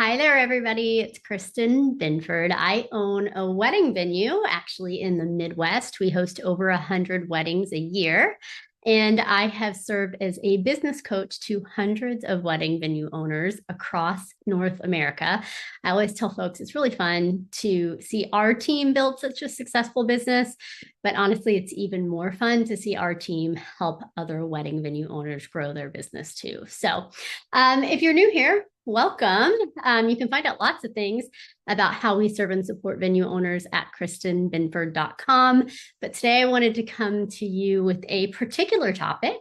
Hi there, everybody. It's Kristin Binford. I own a wedding venue actually in the Midwest. We host over 100 weddings a year. And I have served as a business coach to hundreds of wedding venue owners across North America. I always tell folks it's really fun to see our team build such a successful business, but honestly, it's even more fun to see our team help other wedding venue owners grow their business too. So if you're new here, welcome. You can find out lots of things about how we serve and support venue owners at kristinbinford.com. But today I wanted to come to you with a particular topic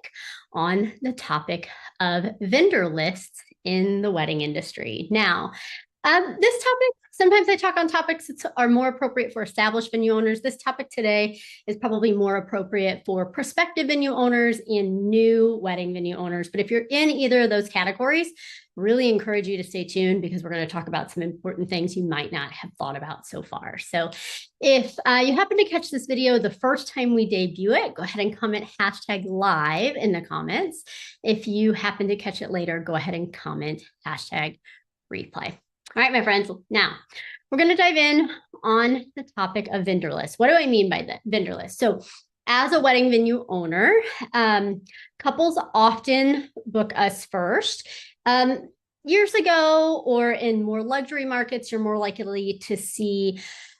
on the topic of vendor lists in the wedding industry. Now, this topic, sometimes I talk on topics that are more appropriate for established venue owners. This topic today is probably more appropriate for prospective venue owners and new wedding venue owners. But if you're in either of those categories, really encourage you to stay tuned because we're going to talk about some important things you might not have thought about so far. So if you happen to catch this video the first time we debut it, go ahead and comment #live in the comments. If you happen to catch it later, go ahead and comment #replay. All right, my friends, now we're going to dive in on the topic of vendor lists. What do I mean by the vendor list? So as a wedding venue owner, couples often book us first. Years ago, or in more luxury markets, you're more likely to see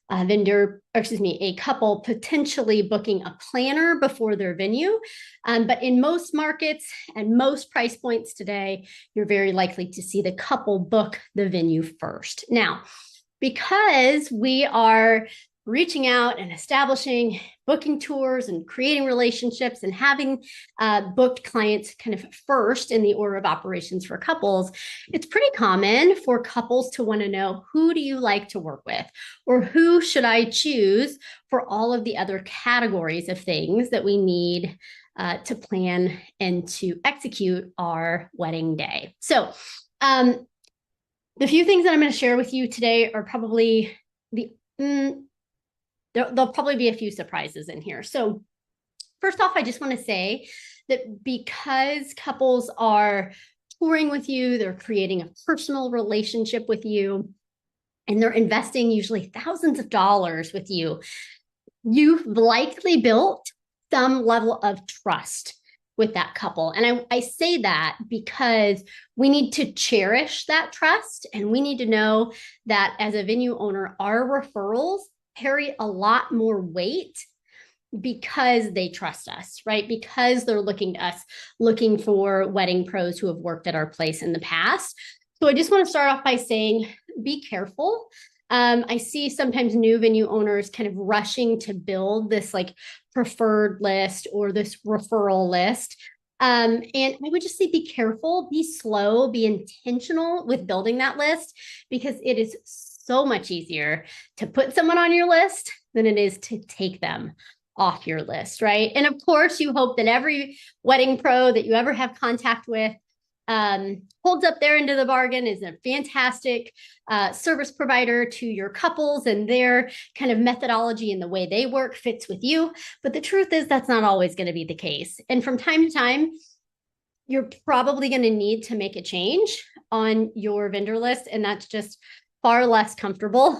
a couple potentially booking a planner before their venue. But in most markets and most price points today, you're very likely to see the couple book the venue first. Now, because we are reaching out and establishing booking tours and creating relationships and having booked clients kind of first in the order of operations for couples, it's pretty common for couples to want to know, who do you like to work with? Or who should I choose for all of the other categories of things that we need to plan and to execute our wedding day? So the few things that I'm going to share with you today are probably there'll probably be a few surprises in here. So first off, I just want to say that because couples are touring with you, they're creating a personal relationship with you, and they're investing usually thousands of dollars with you, you've likely built some level of trust with that couple. And I say that because we need to cherish that trust, and we need to know that as a venue owner, our referrals carry a lot more weight because they trust us, right? Because they're looking to us, looking for wedding pros who have worked at our place in the past. So I just want to start off by saying, be careful. I see sometimes new venue owners kind of rushing to build this like preferred list or this referral list. And I would just say, be careful, be slow, be intentional with building that list, because it is so much easier to put someone on your list than it is to take them off your list, right? And of course, you hope that every wedding pro that you ever have contact with holds up their end of the bargain, is a fantastic service provider to your couples, and their kind of methodology and the way they work fits with you. But the truth is, that's not always going to be the case. And from time to time, you're probably going to need to make a change on your vendor list, and that's just far less comfortable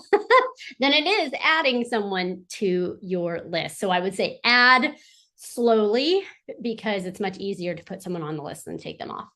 than it is adding someone to your list. So I would say add slowly, because it's much easier to put someone on the list than take them off.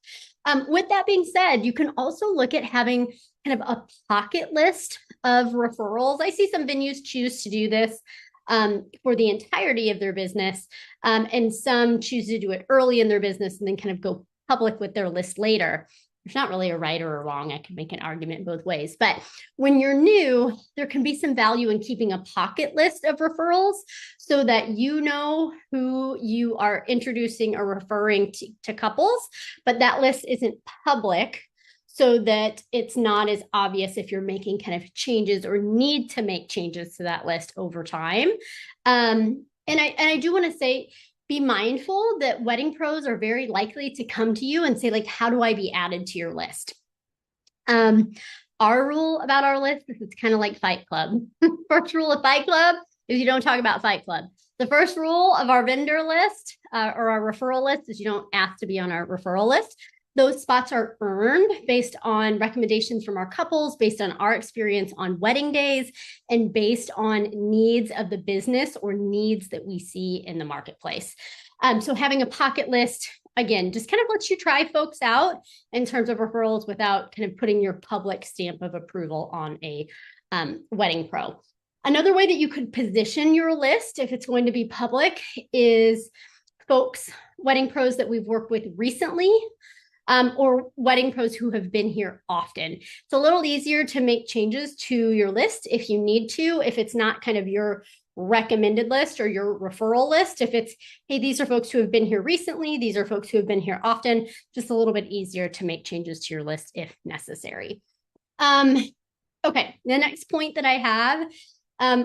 With that being said, you can also look at having kind of a pocket list of referrals. I see some venues choose to do this for the entirety of their business, and some choose to do it early in their business and then kind of go public with their list later. There's not really a right or a wrong. I can make an argument both ways. But when you're new, there can be some value in keeping a pocket list of referrals so that you know who you are introducing or referring to couples, but that list isn't public, so that it's not as obvious if you're making kind of changes or need to make changes to that list over time. And I do want to say, be mindful that wedding pros are very likely to come to you and say, like, how do I be added to your list? Our rule about our list is it's kind of like Fight Club. First rule of Fight Club is you don't talk about Fight Club. The first rule of our vendor list or our referral list is you don't ask to be on our referral list. Those spots are earned based on recommendations from our couples, based on our experience on wedding days, and based on needs of the business or needs that we see in the marketplace. So having a pocket list, again, just kind of lets you try folks out in terms of referrals without kind of putting your public stamp of approval on a wedding pro. Another way that you could position your list if it's going to be public is folks, wedding pros that we've worked with recently, or wedding pros who have been here often. It's a little easier to make changes to your list if you need to, if it's not kind of your recommended list or your referral list. If it's, hey, these are folks who have been here recently, these are folks who have been here often, just a little bit easier to make changes to your list if necessary. Okay, the next point that I have,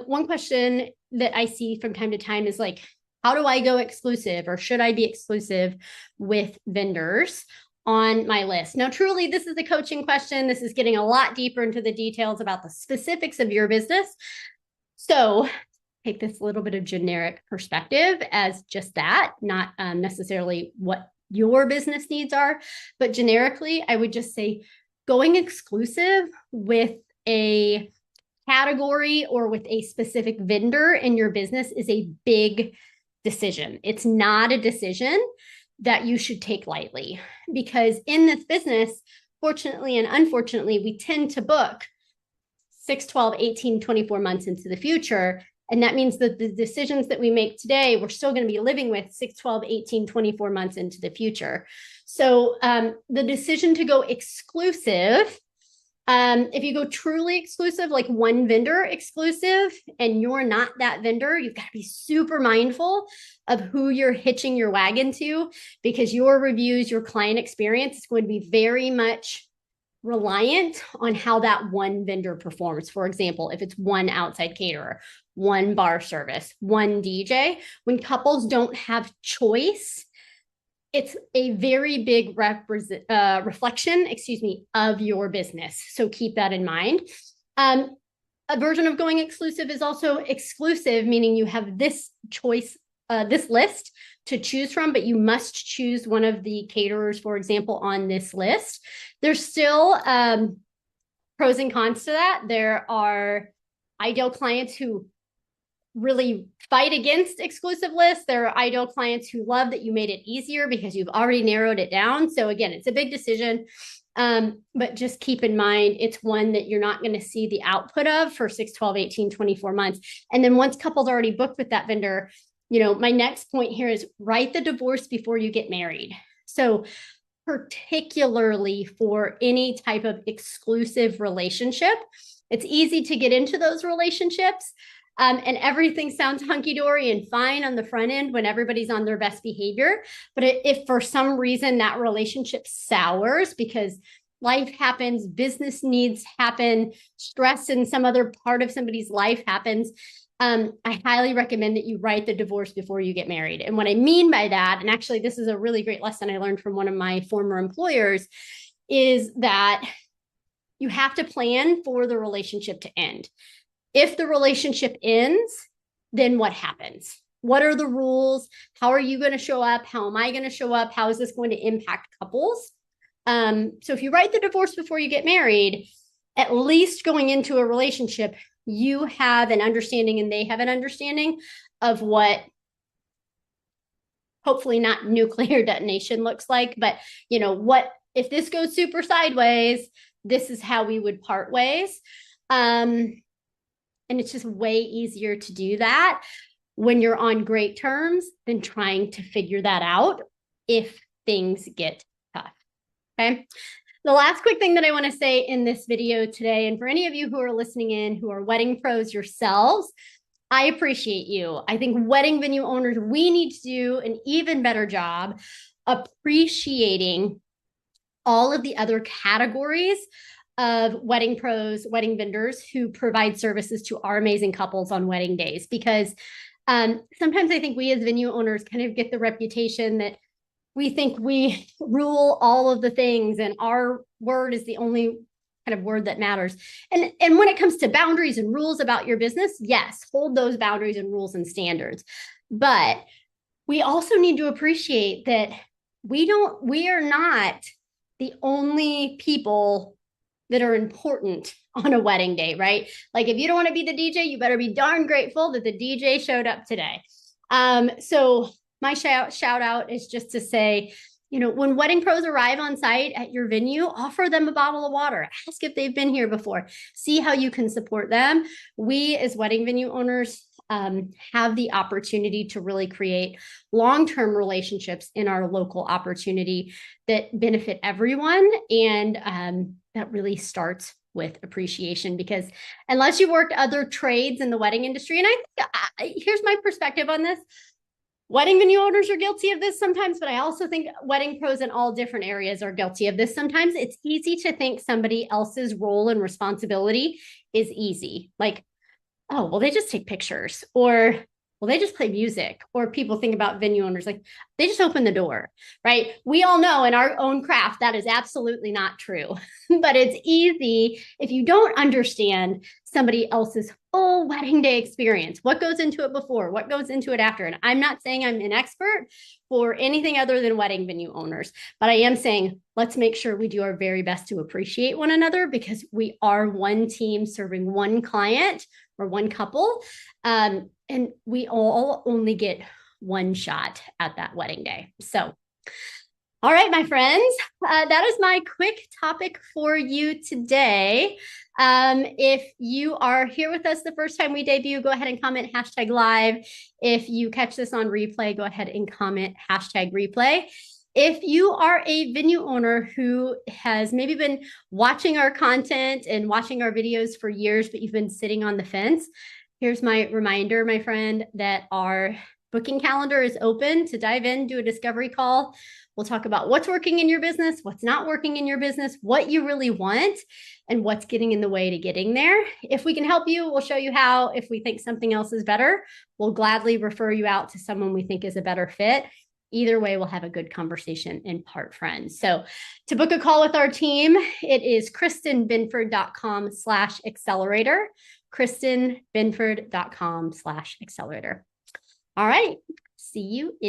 one question that I see from time to time is like, how do I go exclusive, or should I be exclusive with vendors on my list? Now, truly, this is a coaching question. This is getting a lot deeper into the details about the specifics of your business. So take this little bit of generic perspective as just that, not necessarily what your business needs are, but generically, I would just say going exclusive with a category or with a specific vendor in your business is a big decision. It's not a decision that you should take lightly, because in this business, fortunately and unfortunately, we tend to book 6, 12, 18, 24 months into the future. And that means that the decisions that we make today, we're still going to be living with 6, 12, 18, 24 months into the future. So the decision to go exclusive, if you go truly exclusive, like one vendor exclusive, and you're not that vendor, you've got to be super mindful of who you're hitching your wagon to, because your reviews, your client experience is going to be very much reliant on how that one vendor performs. For example, if it's one outside caterer, one bar service, one DJ, when couples don't have choice, it's a very big reflection, of your business. So keep that in mind. A version of going exclusive is also exclusive, meaning you have this choice, this list to choose from, but you must choose one of the caterers, for example, on this list. There's still pros and cons to that. There are ideal clients who really fight against exclusive lists. There are ideal clients who love that you made it easier because you've already narrowed it down. So again, it's a big decision, but just keep in mind, it's one that you're not going to see the output of for 6, 12, 18, 24 months. And then once couples already booked with that vendor, my next point here is write the divorce before you get married. So particularly for any type of exclusive relationship, it's easy to get into those relationships. And everything sounds hunky-dory and fine on the front end when everybody's on their best behavior. But if for some reason that relationship sours because life happens, business needs happen, stress in some other part of somebody's life happens, I highly recommend that you write the divorce before you get married. And what I mean by that, and actually this is a really great lesson I learned from one of my former employers, is that you have to plan for the relationship to end. If the relationship ends, then what happens? What are the rules? How are you going to show up? How am I going to show up? How is this going to impact couples? So if you write the divorce before you get married, at least going into a relationship, you have an understanding and they have an understanding of what, hopefully not nuclear detonation looks like, but what, if this goes super sideways, this is how we would part ways. And it's just way easier to do that when you're on great terms than trying to figure that out if things get tough. Okay. The last quick thing that I want to say in this video today, and for any of you who are listening in who are wedding pros yourselves, I appreciate you. I think wedding venue owners, we need to do an even better job appreciating all of the other categories of wedding pros, wedding vendors who provide services to our amazing couples on wedding days. Because sometimes I think we as venue owners kind of get the reputation that we think we rule all of the things and our word is the only kind of word that matters. And when it comes to boundaries and rules about your business, yes, hold those boundaries and rules and standards. But we also need to appreciate that we are not the only people that are important on a wedding day, right? Like if you don't want to be the DJ, you better be darn grateful that the DJ showed up today. So my shout out is just to say, you know, when wedding pros arrive on site at your venue, offer them a bottle of water. Ask if they've been here before. See how you can support them. We, as wedding venue owners, have the opportunity to really create long-term relationships in our local opportunity that benefit everyone. And that really starts with appreciation, because unless you worked other trades in the wedding industry, and here's my perspective on this. Wedding venue owners are guilty of this sometimes, but I also think wedding pros in all different areas are guilty of this sometimes. It's easy to think somebody else's role and responsibility is easy. Like, oh, well, they just take pictures, or, well, they just play music, or people think about venue owners like they just open the door, right? We all know in our own craft that is absolutely not true, but it's easy if you don't understand somebody else's full wedding day experience, what goes into it before, what goes into it after. And I'm not saying I'm an expert for anything other than wedding venue owners, but I am saying let's make sure we do our very best to appreciate one another, because we are one team serving one client or one couple. And we all only get one shot at that wedding day. So, all right, my friends, that is my quick topic for you today. If you are here with us the first time we debut, go ahead and comment #live. If you catch this on replay, go ahead and comment #replay. If you are a venue owner who has maybe been watching our content and watching our videos for years, but you've been sitting on the fence, here's my reminder, my friend, that our booking calendar is open to dive in, do a discovery call. We'll talk about what's working in your business, what's not working in your business, what you really want, and what's getting in the way to getting there. If we can help you, we'll show you how. If we think something else is better, we'll gladly refer you out to someone we think is a better fit. Either way, we'll have a good conversation and part friends. So to book a call with our team, it is kristinbinford.com/accelerator, kristinbinford.com/accelerator. All right. See you in